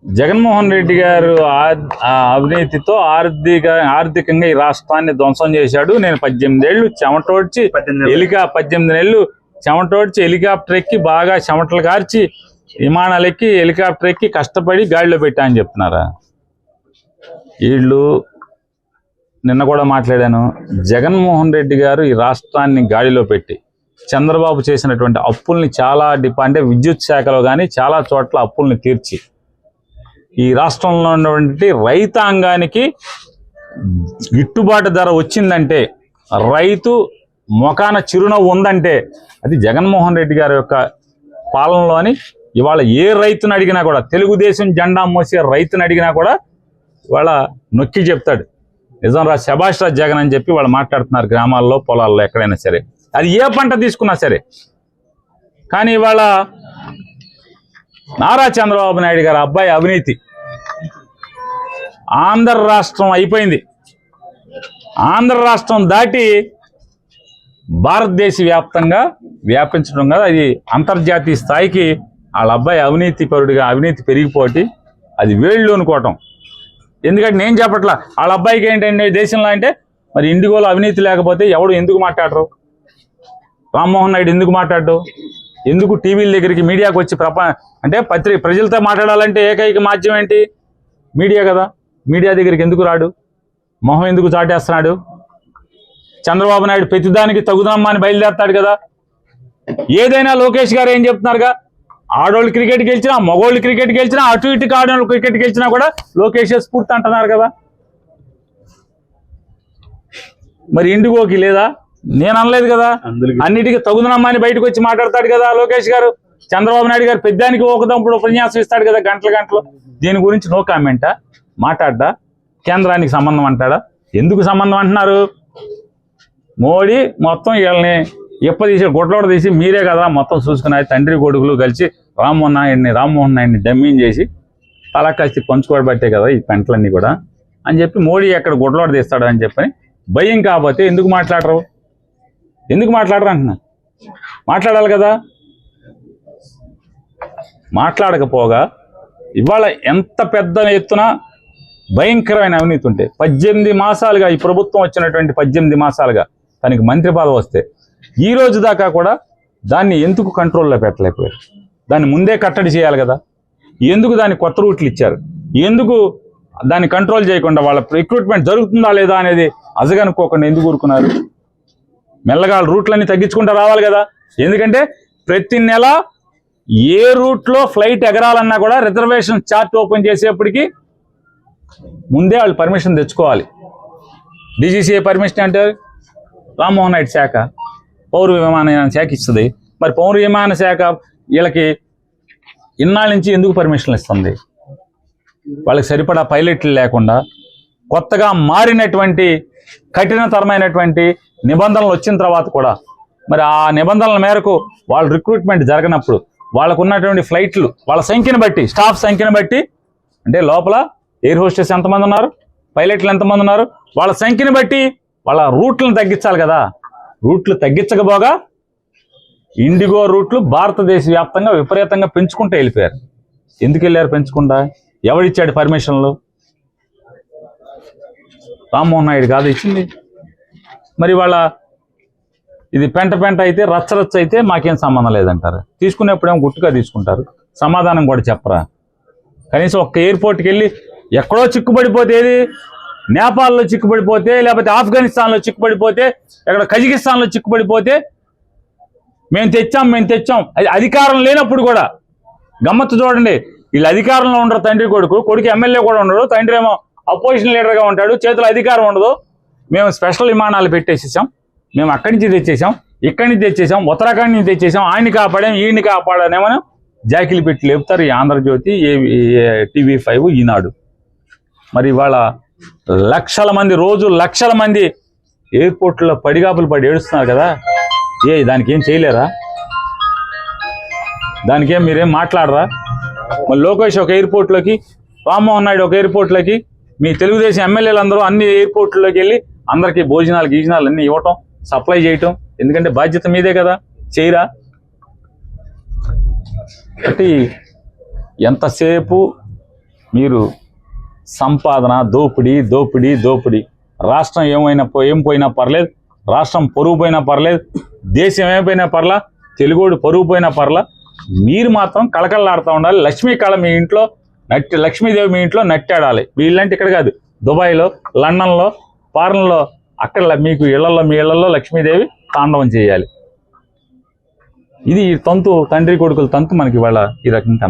జగన్మోహన్ రెడ్డి గారు అవినీతితో ఆర్థికంగా ఈ రాష్ట్రాన్ని ధ్వంసం చేశాడు. నేను 18 ఏళ్ళు చెమటోడ్చి 18 నెలలు చెమటోడ్చి హెలికాప్టర్ ఎక్కి బాగా చెమటలు కార్చి విమానాలు ఎక్కి హెలికాప్టర్ ఎక్కి కష్టపడి గాడిలో పెట్టా అని చెప్తున్నారా? వీళ్ళు నిన్న కూడా మాట్లాడాను. జగన్మోహన్ రెడ్డి గారు ఈ రాష్ట్రాన్ని గాడిలో పెట్టి చంద్రబాబు చేసినటువంటి అప్పుల్ని చాలా అంటే విద్యుత్ శాఖలో కానీ చాలా చోట్ల అప్పుల్ని తీర్చి ఈ రాష్ట్రంలో ఉన్నటువంటి రైతాంగానికి గిట్టుబాటు ధర వచ్చిందంటే, రైతు మొఖాన చిరునవ్వు ఉందంటే అది జగన్మోహన్ రెడ్డి గారి యొక్క పాలనలోని. ఇవాళ ఏ రైతుని అడిగినా కూడా, తెలుగుదేశం జెండా మోసే రైతుని అడిగినా కూడా ఇవాళ నొక్కి చెప్తాడు నిజం రా, శభాష్ రాజ్ జగన్ అని చెప్పి వాళ్ళు మాట్లాడుతున్నారు గ్రామాల్లో, పొలాల్లో, ఎక్కడైనా సరే, అది ఏ పంట తీసుకున్నా సరే. కానీ ఇవాళ నారా చంద్రబాబు నాయుడు గారు అబ్బాయి అవినీతి ఆంధ్ర రాష్ట్రం అయిపోయింది. ఆంధ్ర రాష్ట్రం దాటి భారతదేశ వ్యాప్తంగా వ్యాపించడం కదా, అది అంతర్జాతీయ స్థాయికి వాళ్ళ అబ్బాయి అవినీతి పరుడిగా అవినీతి పెరిగిపోటి అది వేళ్ళు అనుకోవటం. ఎందుకంటే నేను చెప్పట్లా వాళ్ళ అబ్బాయికి ఏంటంటే దేశంలో అంటే, మరి ఇండిగోలో అవినీతి లేకపోతే ఎవడు ఎందుకు మాట్లాడరు? రామ్మోహన్ నాయుడు ఎందుకు మాట్లాడు? ఎందుకు టీవీల దగ్గరికి మీడియాకు వచ్చి అంటే ప్రజలతో మాట్లాడాలంటే ఏకైక మాధ్యమం ఏంటి? మీడియా కదా. మీడియా దగ్గరికి ఎందుకు రాడు? మొహం ఎందుకు చాటేస్తున్నాడు? చంద్రబాబు నాయుడు ప్రతిదానికి తగుదమ్మా అని బయలుదేరతాడు కదా. ఏదైనా లోకేష్ గారు ఏం చెప్తున్నారుగా, ఆడోళ్ళు క్రికెట్ గెలిచినా, మగోళ్ళు క్రికెట్ గెలిచినా, అటు ఇటు ఆడోళ్ళు క్రికెట్ గెలిచినా కూడా లోకేష్ స్ఫూర్తి అంటున్నారు కదా. మరి ఇండిగోకి లేదా? నేను అనలేదు కదా. అన్నిటికీ తగుదనమ్మా అని బయటకు వచ్చి మాట్లాడతాడు కదా లోకేష్ గారు. చంద్రబాబు నాయుడు గారు పెద్దానికి ఒకప్పుడు ఉపన్యాసం ఇస్తాడు కదా గంటలు. దీని గురించి నో కామెంటా? మాట్లాడ్డా? కేంద్రానికి సంబంధం అంటాడా? ఎందుకు సంబంధం అంటున్నారు? మోడీ మొత్తం వీళ్ళని తీసి గుడ్లోడ తీసి మీరే కదా మొత్తం చూసుకున్నారు. తండ్రి కొడుకులు కలిసి రామ్మోహన్ నాయుడిని డమ్మింగ్ చేసి తలకాస్తి పంచుకోబట్టే కదా ఈ పెంటలన్నీ కూడా అని చెప్పి మోడీ ఎక్కడ గుడ్లోడ తీస్తాడు అని చెప్పని భయం. కాకపోతే ఎందుకు మాట్లాడరు అంటున్నా. మాట్లాడాలి కదా. మాట్లాడకపోగా ఇవాళ ఎంత పెద్ద ఎత్తున భయంకరమైన అవినీతి ఉంటే 18 మాసాలుగా ఈ ప్రభుత్వం వచ్చినటువంటి 18 మాసాలుగా తనకి మంత్రి పదవి వస్తే ఈ రోజు దాకా కూడా దాన్ని ఎందుకు కంట్రోల్లో పెట్టలేకపోయారు? దాన్ని ముందే కట్టడి చేయాలి కదా. ఎందుకు దాన్ని కొత్త రూట్లు ఇచ్చారు? ఎందుకు దాన్ని కంట్రోల్ చేయకుండా వాళ్ళ రిక్రూట్మెంట్ జరుగుతుందా లేదా అనేది అజగనుకోకుండా ఎందుకు ఊరుకున్నారు? మెల్లగా రూట్లన్నీ తగ్గించుకుంటూ రావాలి కదా. ఎందుకంటే ప్రతి నెల ఏ రూట్లో ఫ్లైట్ ఎగరాలన్నా కూడా రిజర్వేషన్ చార్ట్ ఓపెన్ చేసేప్పటికి ముందే వాళ్ళు పర్మిషన్ తెచ్చుకోవాలి. డీజీసీఏ పర్మిషన్ అంటే రామ్మోహన్ నాయుడు శాఖ, పౌర విమానయాన శాఖ ఇస్తుంది. మరి పౌర విమాన శాఖ వీళ్ళకి ఇన్నాళ్ళ నుంచి ఎందుకు పర్మిషన్లు ఇస్తుంది? వాళ్ళకి సరిపడా పైలట్లు లేకుండా కొత్తగా మారినటువంటి కఠినతరమైనటువంటి నిబంధనలు వచ్చిన తర్వాత కూడా మరి ఆ నిబంధనల మేరకు వాళ్ళ రిక్రూట్మెంట్ జరగనప్పుడు వాళ్ళకు ఉన్నటువంటి ఫ్లైట్లు వాళ్ళ సంఖ్యను బట్టి, స్టాఫ్ సంఖ్యను బట్టి, అంటే లోపల ఎయిర్ హోస్టెస్ ఎంతమంది ఉన్నారు, పైలట్లు ఎంతమంది ఉన్నారు, వాళ్ళ సంఖ్యను బట్టి వాళ్ళ రూట్లను తగ్గించాలి కదా. రూట్లు తగ్గించకపోగా ఇండిగో రూట్లు భారతదేశ వ్యాప్తంగా విపరీతంగా పెంచుకుంటూ వెళ్ళిపోయారు. ఎందుకు వెళ్ళారు పెంచుకుంటా? ఎవడిచ్చాడు పర్మిషన్లు? రామ్మోహన్ నాయుడు కాదు ఇచ్చింది. మరి వాళ్ళ ఇది పెంట అయితే రచ్చరచ్చ అయితే మాకేం సంబంధం లేదంటారు. తీసుకునేప్పుడేమో గుట్టుగా తీసుకుంటారు, సమాధానం కూడా చెప్పరా? కనీసం ఒక్క ఎయిర్పోర్ట్కి వెళ్ళి ఎక్కడో చిక్కుపడిపోతే, ఏది నేపాల్లో చిక్కుపడిపోతే, లేకపోతే ఆఫ్ఘనిస్తాన్లో చిక్కుపడిపోతే, ఎక్కడ కజకిస్తాన్లో చిక్కుపడిపోతే మేము తెచ్చాం అధికారం లేనప్పుడు కూడా గమ్మత్తు చూడండి. వీళ్ళు అధికారంలో ఉండరు. తండ్రి కొడుకు ఎమ్మెల్యే కూడా ఉండడు. తండ్రి ఏమో అపోజిషన్ లీడర్గా ఉంటాడు, చేతిలో అధికారం ఉండదు. మేము స్పెషల్ విమానాలు పెట్టేసేసాం, మేము అక్కడి నుంచి తెచ్చేసాం, ఇక్కడి నుంచి తెచ్చేసాం, ఉత్తరాఖండ్ నుంచి తెచ్చేసాం, ఆయన్ని కాపాడాం, ఈయన్ని కాపాడానేమని జాకిలు పెట్టి లేపుతారు ఈ ఆంధ్రజ్యోతి, TV5, ఈనాడు. మరి ఇవాళ లక్షల మంది ఎయిర్పోర్ట్లో పడిగాపులు పడి ఏడుస్తున్నారు కదా. దానికి ఏం చేయలేరా? దానికేం మీరేం మాట్లాడరా? మరి లోకేష్ ఒక ఎయిర్పోర్ట్లోకి, రామ్మోహన్ నాయుడు ఒక ఎయిర్పోర్ట్లోకి, మీ తెలుగుదేశం ఎమ్మెల్యేలందరూ అన్ని ఎయిర్పోర్ట్లోకి వెళ్ళి అందరికీ భోజనాలు అన్నీ ఇవ్వటం, సప్లై చేయటం, ఎందుకంటే బాధ్యత మీదే కదా. చేయరా? కాబట్టి ఎంతసేపు మీరు సంపాదన దోపిడీ దోపిడీ దోపిడీ. రాష్ట్రం ఏం పోయినా పర్లేదు, రాష్ట్రం పరువు పోయినా పర్లేదు, దేశం ఏమైపోయినా పర్లా, తెలుగోడు పరువు పోయినా పర్లా, మీరు మాత్రం కళకళలాడుతూ ఉండాలి. లక్ష్మీ కళ మీ ఇంట్లో లక్ష్మీదేవి మీ ఇంట్లో నట్టాడాలి. వీళ్ళంటే ఇక్కడ కాదు, దుబాయ్లో, లండన్లో, ఫారెన్లో, అక్కడ మీకు మీ ఇళ్లలో లక్ష్మీదేవి తాండవం చేయాలి. ఇది ఈ తంతు, తండ్రి కొడుకుల తంతు మనకి ఇవాళ ఈ రకంగా